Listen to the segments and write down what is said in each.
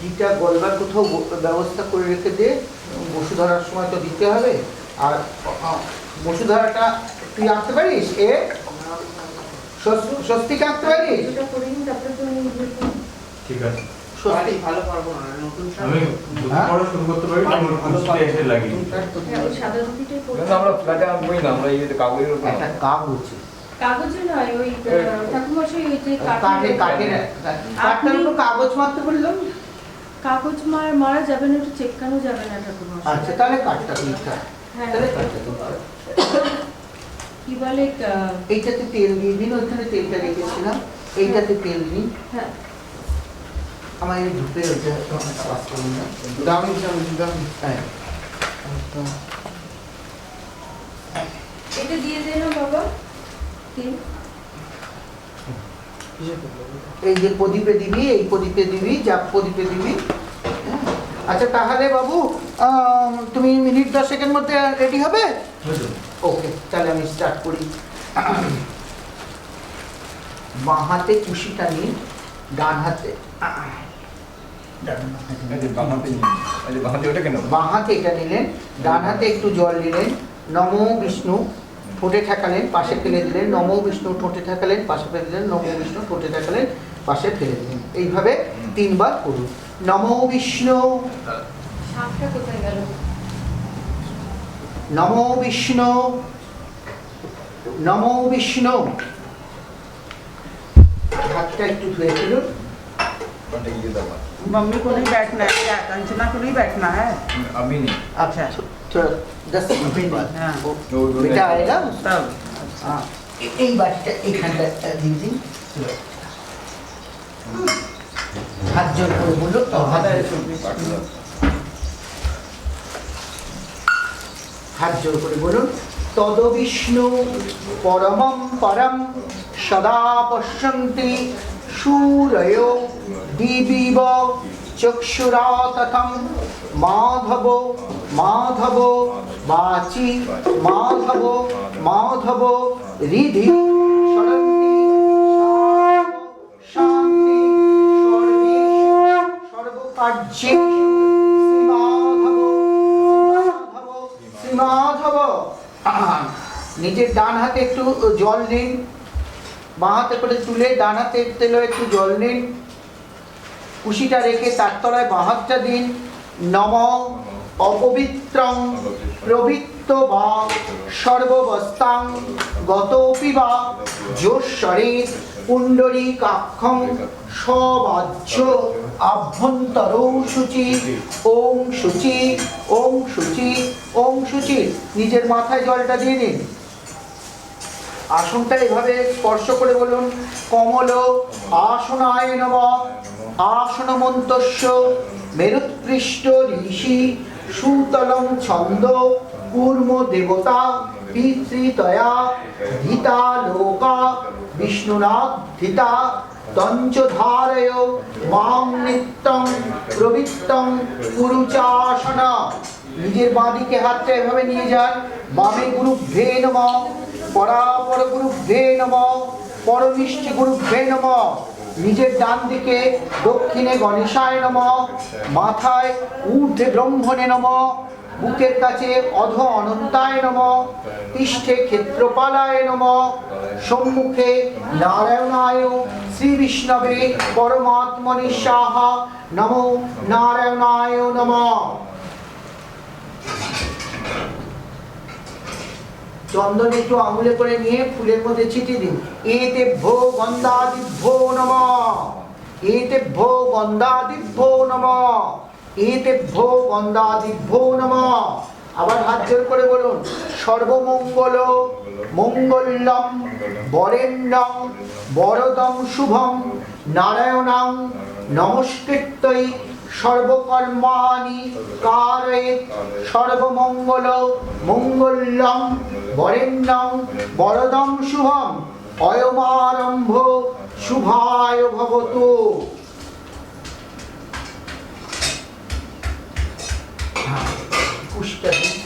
ঘিটা গলবার কোথাও ব্যবস্থা করে রেখে দে, বসুধরার সময় তো দিতে হবে। আর বসুধরাটা তুই আনতে পারিস? স্বস্তিকা আনতে পারিস? ঠিক আছে, ভালো পারবো না, নতুন আমি পড়া শুরু করতে পারি না, আমার এসে লাগি। আমরা ফ্ল্যাটে আনবোই না, আমরা ইয়েতে কাগজের উপর একটা কাগজ, কাগজে নয়, ওই ঠাকুরমশাই ওই যে কাগজ মারতে বললাম। কাগজ মারা যাবে না, একটু চেপকানো যাবে না ঠাকুরমশাই। আচ্ছা, তাহলে কাঠটা তুলতে হয়। হ্যাঁ, তাহলে কাঠটা তুলতে হয়। কি বলে এইটাতে তেল দিয়ে দিন, ওইখানে তেলটা রেখেছিলাম, এইটাতে তেল দিন। হ্যাঁ, আমার এই ধুপে ওইটা কাজ করুন না। হ্যাঁ, এটা দিয়ে দে না বাবা, তেল। এই যে প্রদীপে দিবি, এই প্রদীপে দিবি, যা প্রদীপে দিবি। আচ্ছা তাহলে বাবু, তুমি মিনিট 10-এর মধ্যে রেডি হবে? ওকে, তাহলে আমি স্টার্ট করি। বাঁ হাতে কুশিটা নিন, ডান হাতে বাঁ হাতে এটা নিলেন, ডান হাতে একটু জল নিলেন, নমো বিষ্ণু ঠোঁটে ঠেকালেন, পাশে ফেলে দিলেন, নমো বিষ্ণু ঠোঁটে ঠেকালেন, পাশে ফেলে দিলেন, নমো বিষ্ণু ঠোঁটে ঠেকালেন, পাশে ফেলে দিলেন। এইভাবে 3 বার করুন। নমো বিষ্ণু, শাকটা কোথায় গেল? নমো বিষ্ণু, নমো বিষ্ণু। হাতটা একটু ধুয়ে ফেলুন। मम्मी को नहीं बैठना है क्या? कंचना को नहीं बैठना है? अभी नहीं। अच्छा, थोड़ा 10 मिनट बाद हाँ। वो बेटा आएगा तब हाँ, এই বাটিটা এইখানটা দিয়ে দিন। হাত জোর করে বললো, হাত জোর করে বলুন। তদ বিষ্ণু পরমম পরম সদা পশ্যন্তি শূরয় দিবিব চক্ষুরা তথম মাধব মাধব বাচি মাধব মাধব হৃদি সরন্তি শান্তি সর্বকার্যে শ্রীমাধব শ্রীমাধব শ্রীমাধব। নিজের ডান হাতে একটু জল নিন, বাঁ হাতে করে তুলে ডান হাতে তেলে একটু জল নিন, কুশিটা রেখে তার তলায় বাঁ হাতটা দিন। নম অপবিত্রং প্রবৃত্ত বা সর্ববস্তাং গতোপি বা যোশ্বরে পুণ্ডরীকাক্ষং সবাহ্য আভ্যন্তরৌ শুচি ওং শুচি ওং শুচি ওং শুচি। নিজের মাথায় জলটা দিয়ে নিন। আসনটা এভাবে স্পর্শ করে বলুন, কমল আসনায় নমঃ। আসনমন্তস্য মেরুৎপৃষ্ট ঋষি সুতলং ছন্দ কূর্ম দেবতা পিতৃতয়া ধীতা লোকা বিষ্ণুনা ধীতা তঞ্চ ধারয় মাং নিত্যং প্রবৃত্তং কুরুচাসনা। নিজের বাঁদিকে হাতটা এভাবে নিয়ে যান। বামে গুরুভ্যে নমঃ, পরাপর গুরুভ্যে নমঃ, পরমিষ্টি গুরুভ্যে নমঃ। নিজের ডান দিকে দক্ষিণে গণেশায় নমঃ, মাথায় ঊর্ধ্বে ব্রহ্মণে নমঃ, বুকের কাছে অধ অনন্তায় নমঃ, পৃষ্ঠে ক্ষেত্রপালায় নমঃ, সম্মুখে নারায়ণায় শ্রী বিষ্ণবে পরমাত্মনি সাহা নমো নারায়ণায় নমঃ। চন্দন একটু আঙুলে করে নিয়ে ফুলের মধ্যে ছিটিয়ে দিন। এতেভ্যো গন্ধাদিভ্যো নমঃ, এতেভ্যো গন্ধাদিভ্যো নমঃ, এতেভ্যো গন্ধাদিভ্যো নমঃ। আবার হাত জোর করে বলুন, সর্বমঙ্গল মঙ্গলম বরেণ্যং বরদং শুভং নারায়ণং নমস্কৃত্যৈ সর্বকর্মাণি কারয়েৎ। সর্বমঙ্গল মঙ্গলম বরেণ্যং বরদং শুভং অয়মারম্ভ শুভায় ভবতু। পুষ্টা দিন।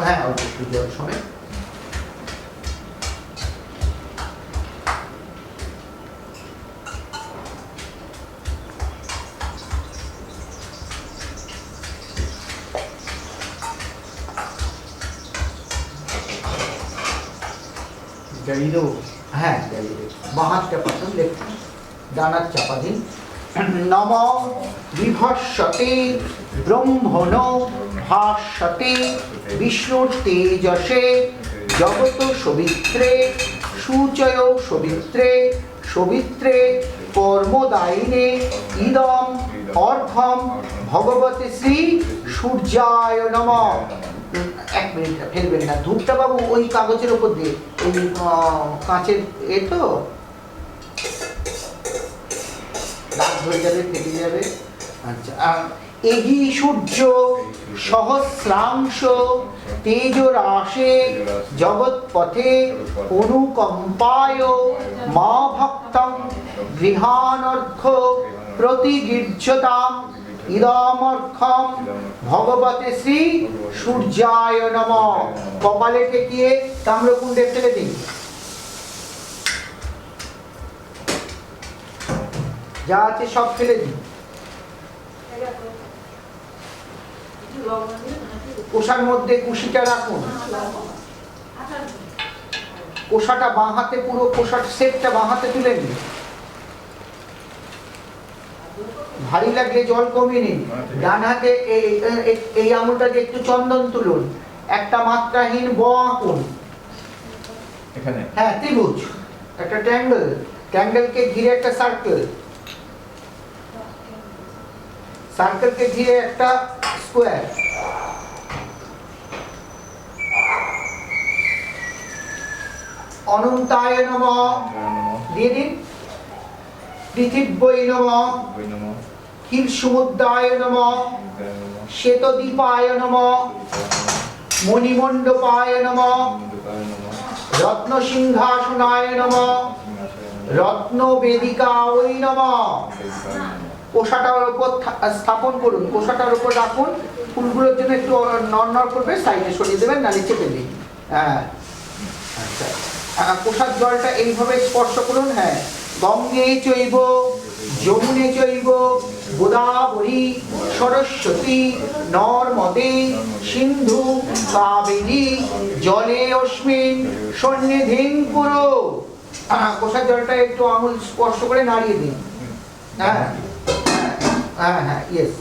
হ্যাঁ, অবশ্যই জল সমেত। গ্যালিলো, হ্যাঁ গ্যালিলো। বাঁ হাতটা পাঠান, লেফট ডান হাত চাপা দিন। নম বিভস্যতে ব্রহ্মণ ভাস্যতে বিষ্ণুর তেজসে জগত সবিত্রে সূচয় সবিত্রে সবিত্রে কর্মদায়িনে ইদম অর্ঘম ভগবতে শ্রী সূর্যায় নমঃ। এক মিনিট ফেলবেন না, ধূপটা বাবু ওই কাগজের উপর দিয়ে, ওই কাঁচের তো দাগ ধরে যাবে, ফেটে যাবে। আচ্ছা, এহি সূর্য সহস্রাংশ তেজ রাশে জগৎপথে অনুকম্পায় মা ভক্তং গৃহানর্ঘ প্রতিগীর্যতাম ইদমর্ঘম ভগবতে শ্রী সূর্যায় নমঃ। কপালে ঠেকিয়ে তাম্রকুণ্ডে ফেলে দিন। যা আছে সব ফেলে দিন। কোষার মধ্যে কুশিটা রাখুন। কোষাটা বাঁ হাতে, পুরো কোষার সেটটা বাঁ হাতে তুলে নিন। ভারী লাগলে জল কমিয়ে নিন। ডান হাতে এই আঙুলটা দিয়ে একটু চন্দন তুলুন। একটা মাত্রাহীন ব আঁকুন এখানে। হ্যাঁ, ত্রিভুজ, একটা ট্রায়াঙ্গেল, ট্রায়াঙ্গেলকে ঘিরে একটা সার্কেল, সার্কেলকে ঘিরে একটা স্কোয়ার। অনন্তায় নমঃ দিয়ে দিন। পৃথিব্যৈ নমঃ, ক্ষীর সমুদ্রায় নমঃ, শ্বেতদ্বীপায় নমঃ, মণিমণ্ডপায় নমঃ, রত্ন সিংহাসনায় নমঃ, রত্ন বেদিকায় নমঃ। কোষাটার উপর স্থাপন করুন, কোষাটার উপর রাখুন। ফুলগুলোর জন্য একটু নড়নড় করবে, সাইডে সরিয়ে দেবেন, নালে চেপে দিন। হ্যাঁ, আচ্ছা, কোষার জলটা এইভাবে স্পর্শ করুন। হ্যাঁ, গঙ্গে চৈব যমুনে চৈব গোদাবরী সরস্বতী নর্মদে সিন্ধু কাবেরী জলে অস্মিন সন্নিধিং কুরু। কোষার জলটা একটু আঙুল স্পর্শ করে নাড়িয়ে দিন। হ্যাঁ হ্যাঁ হ্যাঁ, ইয়েস।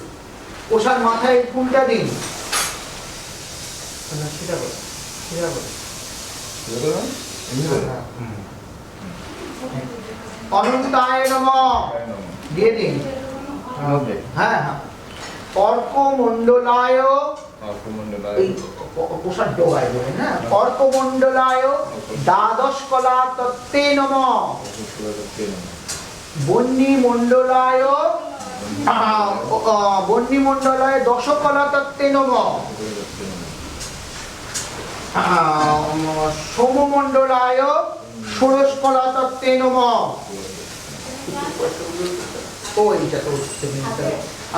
কোষার মাথায় ফুলটা দিন। সেটা বলো, সেটা বলো। অনন্তায় নমঃ দিয়ে দিন। হ্যাঁ হ্যাঁ, অর্কমণ্ডলায়, এই কোষার ডোগায় বলেন, হ্যাঁ, অর্কমণ্ডলায় দ্বাদশ কলা তত্ত্বে নমঃ। বহ্নিমণ্ডলায়, বহ্নিমণ্ডলায় দশকলা তত্ত্বে নমঃ। সোমমণ্ডলায় ষোড়শকলা তত্ত্বে নমঃ। ও এইটা তো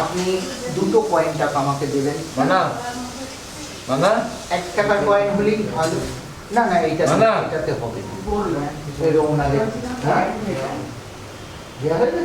আপনি দুটো কয়েন টাকা আমাকে দেবেন। মানা মানা 1 টাকার কয়েন হলেই ভালো। না না, এটাতে হবে। এরকম না, হ্যাঁ দেওয়া হবে।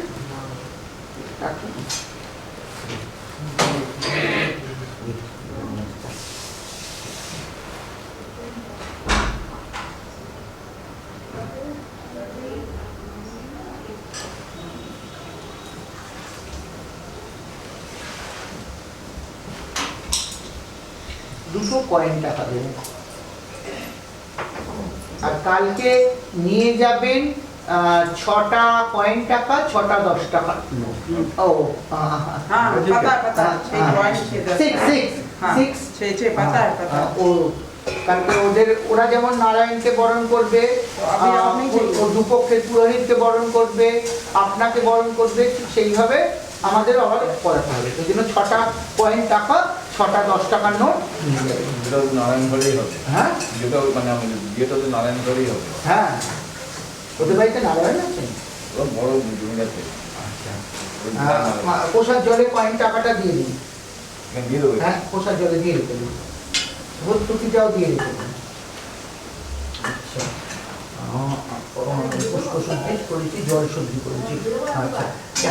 দুটো কয়েন টাকা দেবেন। আর কালকে নিয়ে যাবেন 6টা কয়েন টাকা, 6টা 10 টাকা। ও हाँ पता है पता है, 6 कॉइन 6 10 6 6 पता है पता है। ও কালকে ওরা যেমন নারায়ণকে বরণ করবে, ও দুপক্ষের পুরোহিতকে বরণ করবে, আপনাকে বরণ করবে, ঠিক সেইভাবে আমাদের আবার করাতে হবে। সেই জন্য 6টা কয়েন টাকা, 6টা 10 টাকার নোট নিয়ে যাবে। যেটা নারায়ণ ঘরেই হবে। হ্যাঁ, যেটা মানে আমাদের বিয়েটা তো নারায়ণ ঘরেই হবে। হ্যাঁ, ওদের বাড়িতে নারায়ণ আছেন। ওরা বড় জমি আছে। পোষার জলে কয়েন টাকাটা দিয়ে দিন। দিয়ে দেবো। হ্যাঁ, পোষার জলে দিয়ে রেখে দিন। ভর্তুকিটাও দিয়ে রেখে দিন। আচ্ছা, পুষ্প শুদ্ধি করেছি, জল শুদ্ধি করেছি। আচ্ছা,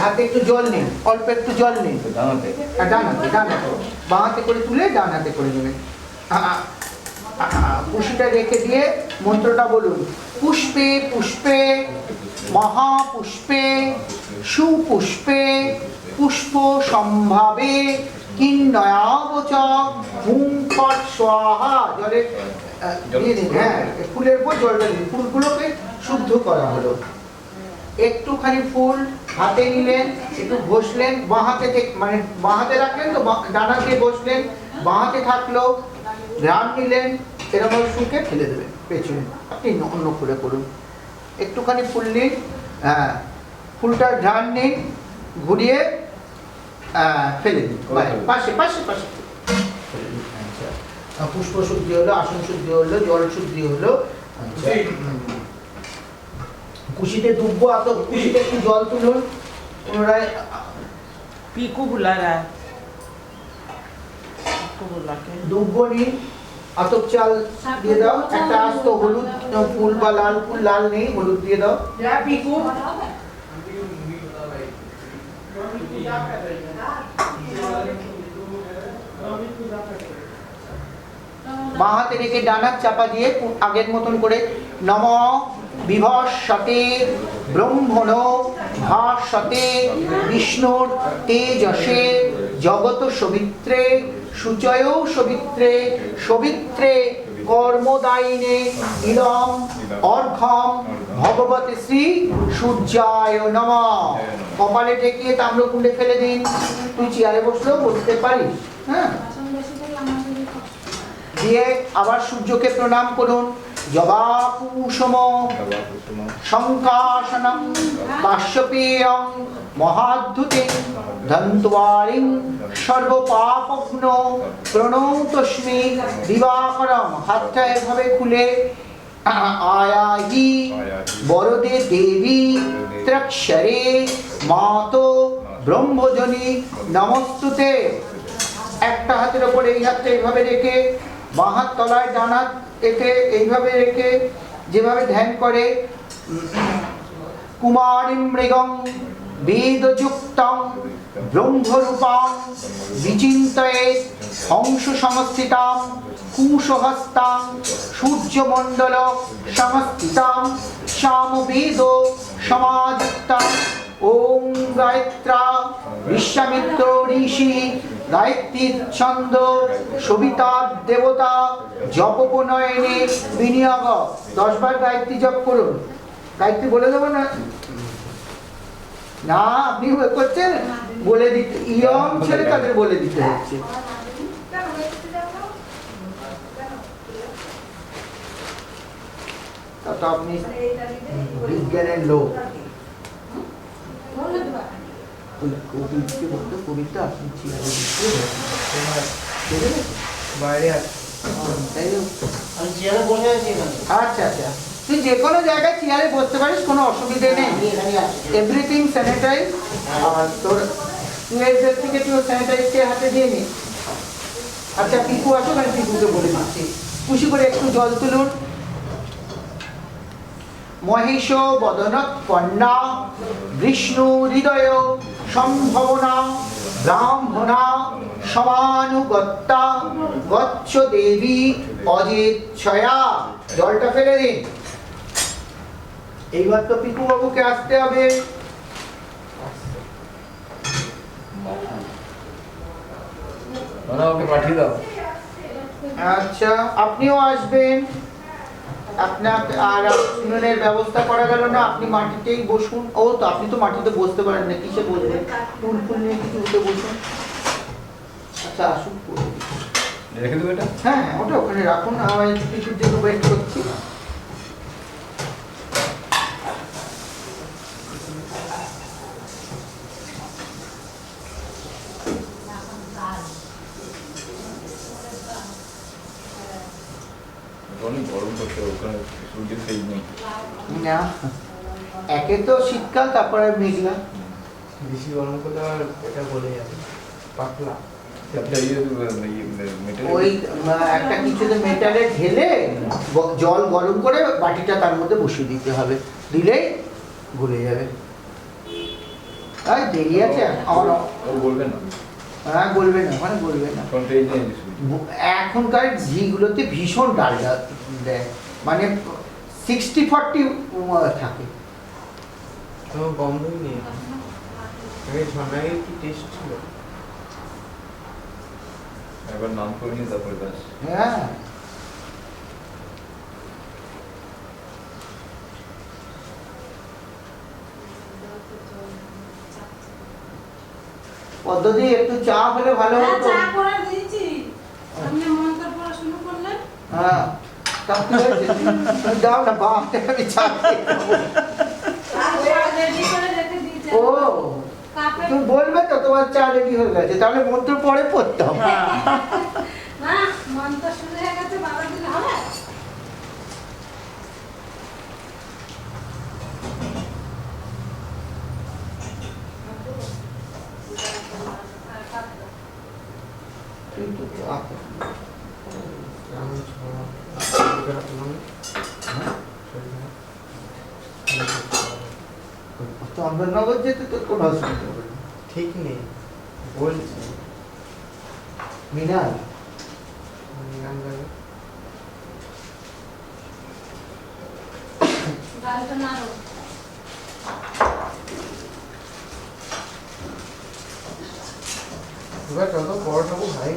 হাতে একটু জল নিন, অল্প একটু জল নিন। জানাতে ডান হাতে, ডান হাতে, বাঁ হাতে করে তুলে ডান হাতে করে নেবেন। কুশিটা রেখে দিয়ে মন্ত্রটা বলুন। পুষ্পে পুষ্পে মহাপুষ্পে সুপুষ্পে পুষ্প সম্ভাবে কিন্নয়াবচ হুম ফট স্বাহা। জলে দিয়ে দিন, হ্যাঁ ফুলের উপর জলটা দিন, ফুলগুলোকে শুদ্ধ করা হলো। একটুখানি ফুল হাতে নিলেন, একটু ঘষলেন, বাঁ হাতে মানে বাঁ হাতে রাখলেন তো ডানা দিয়ে ঘষলেন, বাঁ হাতে থাকলো, ঘ্রাণ নিলেন, এরকম শুকে ফেলে দেবেন পেছনে। আপনি অন্য ফুলে করুন, একটুখানি ফুল নিন, হ্যাঁ ফুলটার ঘ্রাণ নিন, ঘুরিয়ে ফেলে দিন পাশে পাশে পাশে। আচ্ছা, পুষ্প শুদ্ধি হলো, আসন শুদ্ধি হলো, জল শুদ্ধি হলো। আচ্ছা, কুশিতে দুব্ব আত, কুশিতে একটু জল তুলুন পুনরায়। पीकू बुला रहा है, पीकू बुला के দুব্ব নিন, আতপ চাল দিয়ে দাও, একটা আস্ত হলুদ ফুল বা লাল ফুল, লাল নেই হলুদ দিয়ে দাও। क्या पीकू বাঁ হাতে রেখে ডানা চাপা দিয়ে আগের মতন করে নম বিভস্বতে ব্রহ্মণ ভাস্বতে বিষ্ণুর তেজসে জগত সবিত্রে সুচয় সবিত্রে সবিত্রে কর্মদায়িনে ইদম অর্ঘম ভগবতে শ্রী সূর্যায় নমঃ। কপালে ঠেকিয়ে তাম্রকুণ্ডে ফেলে দিন। তুই চেয়ারে বসলেও বসতে পারিস, হ্যাঁ। দিয়ে আবার সূর্যকে প্রণাম করুন। জবাকুসুম শঙ্কাসনম কাশ্যপেয়ং মহাদ্ভুতিং ধন্ত্বারিং সর্বপাপঘ্ন প্রণতস্মি দিবাকরম। হাতটা এভাবে খুলে আয়াহি বরদে দেবী ত্রক্ষরে মাতো ব্রহ্মজনী নমস্তুতে। একটা হাতের ওপর এই হাতটা এইভাবে রেখে, বাঁ হাত তলায় ডান হাত এতে এইভাবে রেখে যেভাবে ধ্যান করে, কুমারী মৃগং বেদযুক্তং ব্রহ্মরূপং বিচিন্তয়ে হংস সংস্থিতাং কুশহস্তাং সূর্যমণ্ডল সংস্থিতাং সামবেদ সমাযুক্তাং। ওম গায়ত্রা বিশ্বামিত্র ঋষি গায়ত্রী ছন্দ সবিতা দেবতা জপোপনয়নে বিনিয়োগ। 10 বার গায়ত্রী জপ করুন। গায়ত্রী বলে দেবো না? না, আপনি করছেন বলে দিতে, ইয়ং ছেলে তাদের বলে দিতে হচ্ছে। তা আপনি বিজ্ঞানের লোক, কবিতা আপনি বাইরে আচ্ছা আচ্ছা, তুই যে কোনো জায়গায় চেয়ারে বসতে পারিস, কোনো অসুবিধে নেই। Everything sanitise. আর তোর এর থেকে তুই স্যানিটাইজকে হাতে দিয়ে নি। আচ্ছা পিকু আসো, আমি পিকুকে বলে দিচ্ছি। খুশি করে একটু জল তুলুন। মহেশ বদনত কন্যা বিষ্ণু হৃদয় সম্ভবনা ব্রাহ্মণা সমানুগত্যা গচ্ছ দেবী অজেচ্ছয়া। জলটা ফেলে দিন। এইবার তো পিকু বাবুকে আসতে হবে। ওকে পাঠিয়ে দাও। আচ্ছা, আপনিও আসবেন। আপনার আর শুনুনের ব্যবস্থা করা গেল না, আপনি মাটিতেই বসুন। ও তো আপনি তো মাটিতে বসতে পারেন না, কিসে বসবেন? টুল ফুল নিয়ে কিছু উঠে বসুন। আচ্ছা আসুন, রেখে দেবো এটা? হ্যাঁ ওটা ওখানে রাখুন, আমি কিছুর জন্য ওয়েট করছি। অনেক গরম করছে ওখানে, সূর্যের তেজ নেই। না, একে তো শীতকাল, তারপরে মেঘলা। বেশি গরম করলে আর এটা বলে যাবে পাতলা। ওই একটা কিছুতে মেটালে ঢেলে জল গরম করে বাটিটা তার মধ্যে বসিয়ে দিতে হবে, দিলেই ঘুরে যাবে। তাই দেরি আছে আমার। বলবেন না? হ্যাঁ বলবেন না, মানে বলবেন না। এখনকার ঘিগুলোতে ভীষণ ডালডা দেয়, মানে 60-40 থাকে। তো গন্ধই নেই। আগে ঝর্ণায় কি টেস্ট ছিল? একবার নাম করে নিয়ে তারপরে ব্যাস। হ্যাঁ পদ্ধতি একটু চা হলে ভালো হ্যাঁ, হতো। চা করে দিয়েছি। আপনি মন্ত্র পড়া শুরু করলেন? হ্যাঁ তা কি হয়েছে? তুমি দাও না বাপ আমি চা খেয়ে নেবো। আর রেডি করে রেখে দিয়েছি। ও কাপে তুমি বলবে তো তোমার চা রেডি হয়ে গেছে, তাহলে মন্ত্র পরে পড়তাম। না, মন্ত্র শুরু হয়ে গেছে, বাবা দিলে হবে? কিন্তু চন্দননগর যেতে তো কোনো অসুবিধা হবে না। ঠিক নেই বলছি মিনাল গালটা নাড়ো। এবার যত বড়টাও ভাই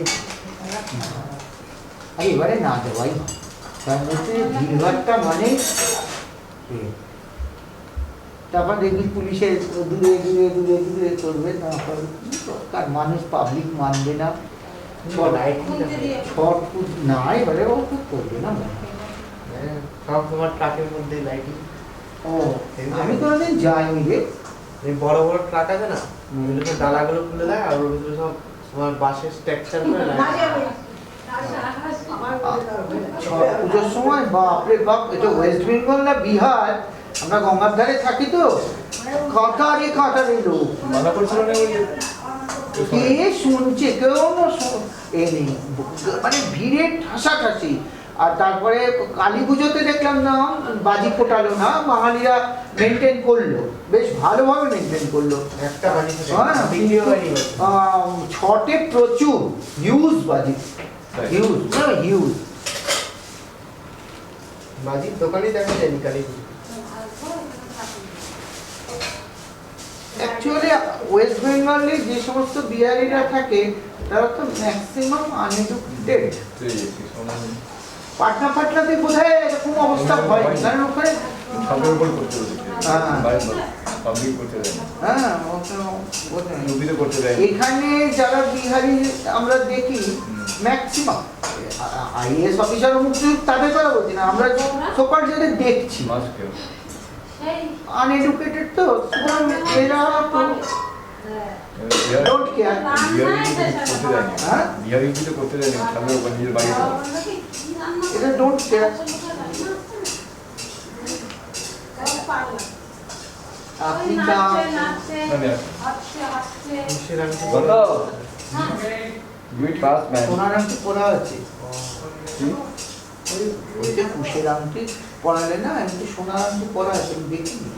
আর এবারে না দেওয়াই ভালো। তার মধ্যে ভিড়ভাড়টা মানে তারপর দেখবি পুলিশের দূরে দূরে দূরে দূরে করবে, তারপর কার মানুষ পাবলিক মানবে না। খুলতে দিয়ে। শর্ট ফুট না এবারে ও খুব করবে না। সব তোমার ট্রাকের মধ্যে লাইটিং। ও আমি কোনোদিন যাইনি রে। এই বড় বড় ট্রাক আছে না, ওগুলো সব ডালাগুলো খুলে দেয় আর ওর ভিতরে সব তোমার বাসের স্ট্রাকচার করে দাঁড়িয়ে লাইট। রই। আমার ছট পুজোর সময় বাপরে বাপ, এটা ওয়েস্ট বেঙ্গল না বিহার, আমরা গঙ্গার ধারে থাকি তো কাতারে কাতারে লোক। মানা করছিল না ওই কে শুনছে কেউ না এ নেই, মানে ভিড়ে ঠাসাঠাসি। আর তারপরে কালী পুজোতে দেখলাম না বাজি ফোটালো না, বাঙালিরা মেনটেন করলো, বেশ ভালোভাবে মেনটেন করলো। একটা বাজি হ্যাঁ, ভিডিও বানি ছটে প্রচুর হিউজ বাজি, হিউজ হিউজ বাজির দোকানে দেখা যায়নি কালী পুজো। অ্যাকচুয়ালি ওয়েস্ট বেঙ্গলে যে সমস্ত বিহারিরা থাকে তারা তো ম্যাক্সিমাম আনএডুকেটেড। পাটনা ফাটনাতে বোধহয় এরকম অবস্থা হয়, কারণ ওখানে সবের উপর করতে হবে। হ্যাঁ। পাবলিক করতে দেয় না। হ্যাঁ ওখানে বোধহয়। নদীতে করতে দেয় না। এখানে যারা বিহারি আমরা দেখি ম্যাক্সিমাম আইএস অফিসার মুক্তি তাদের কথা বলছি না, আমরা সোপার যাদের দেখছি মাস্ক কেউ। সেই আনএডুকেটেড তো সুতরাং এরা তো ডোন্ট কেয়ার। বিহারি করতে দেয় না। হ্যাঁ? বিহারি কিছু করতে দেয় না, সামনে ওখানে নিজের বাড়ি করো। এটা ডোন্ট কেয়ার। আপনি যা মানে খুশির আমি তো বলো ডু ইট ফাস্ট ম্যান। সোনার আংটি পরা আছে, ওই যে কুশের আংটি পরালে না, এমনি সোনার আংটি পরা আছে, আমি দেখিনি।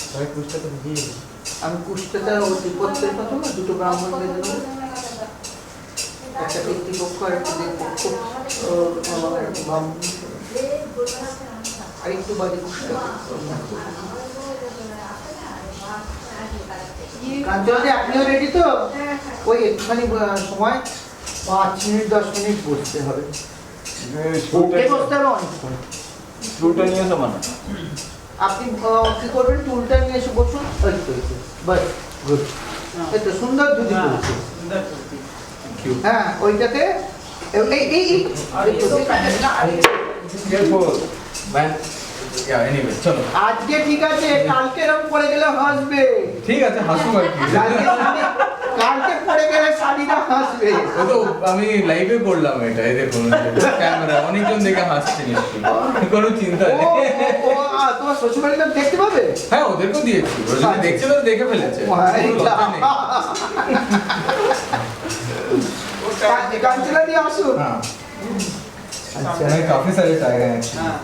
সবাই খুশটা তো দিয়ে আমি কুষ্ঠটা ওই পত্রের কথা না, দুটো ব্রাহ্মণ বেঁধে দেবো, একটা পিতৃপক্ষ আর একটা দেবপক্ষ, আর একটু বাজে কুষ্ঠ। কাঞ্চনদি আপনিও রেডি তো? ওই একটুখানি সময় 5 মিনিট 10 মিনিট বসতে হবে, ওকে বসতে হবে অনেকক্ষণ। স্ক্রুটা নিয়ে এসো মানা। আপনি কি করবেন, টুলটা নিয়ে এসে বসুন, ওই তো বাস গুড, এই তো সুন্দর দুধি করেছে। হ্যাঁ ওইটাতে এই এই এই কেয়ারফুল ম্যান। ইয়া এনিওয়ে চলো। আজকে ঠিক আছে, কালকে এরকম পড়ে গেলে হাসবে। ঠিক আছে, হাসুক আর কি। কালকে পড়ে গেলে শাড়িটা হাসবে। ও তো আমি লাইভে করলাম এটা, এই দেখুন ক্যামেরা, অনেকজন দেখে হাসছে নিশ্চয়ই, কোনো চিন্তা ও নেই। ও তোমার শ্বশুরবাড়িটা দেখতে পাবে? হ্যাঁ ওদেরকেও দিয়েছি, ওরা যদি দেখছে তো দেখে ফেলেছে। কাঞ্চলা দিয়ে আসুন। हाँ अच्छा मैं काफी सारे टैग हैं actually। हाँ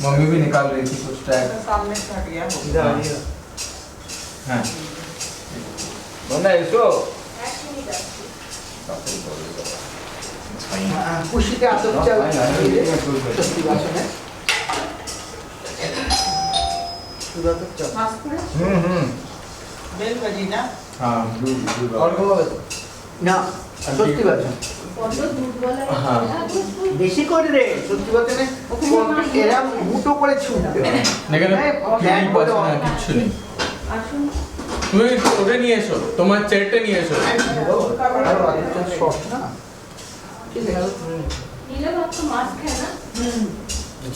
मम्मी भी निकाल रही थी कुछ टैग। सामने से हट गया हो ইধর আইয়ে हाँ বন্ধা এসো। খুশিতে আসুন, চল সত্যি বাসনে সুদাতক চপ। মাছ করে বেল ভাজি না হ্যাঁ অল্প হবে তো না সত্যি কথা কত দুধ বলা হ্যাঁ। বেশি করে রে সত্যি কথা না এরা মুটো করে ছুটতে হয়। এখানে হ্যাঁ, ক্রিম বলে পাচ্ছে না কিচ্ছু নেই আসুন তুমি ওটা নিয়ে এসো তোমার চেটটা নিয়ে এসো আরো আরেকটা সস না ঠিক আছে নিলে মাত্র মাছ খায় না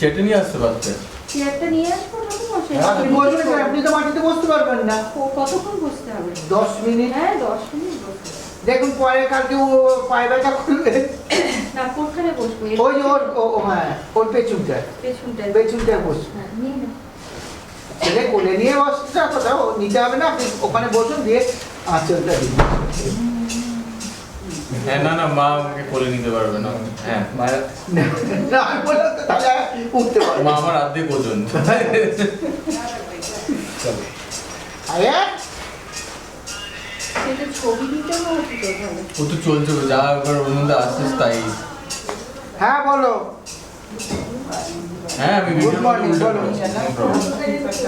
চেটে নিয়ে আসতে পারতে চেয়ারটা নিয়ে আসবো ঠাকুরমশাই আপনি বলবেন যে আপনি তো মাটিতে বসতে পারবেন না কতক্ষণ বসতে হবে 10 মিনিট হ্যাঁ 10 মিনিট বসতে হবে। দেখুন পরে কালকে ও পায়ে ব্যথা করবে না কোনখানে বসবো ওই যে ওর হ্যাঁ ওর পেছনটায় পেছনটায় বসবে হ্যাঁ নিয়ে নে। ছেলে কোলে নিয়ে বসতে কথা ও নিতে হবে না আপনি ওখানে বসুন দিয়ে আঁচলটা দিন হ্যাঁ না না মা আমাকে কোলে নিতে পারবে না হ্যাঁ মায়ের না আমি বললাম তো তাহলে উঠতে পারবে মা আমার অর্ধেক ওজন আরে সেটা ছবি দিতে হবে তো তাহলে ও তো চলছে যা এবার ওর মধ্যে আসছিস তাই হ্যাঁ বলো হ্যাঁ আমি Good morning, ভিডিও বলো। করছি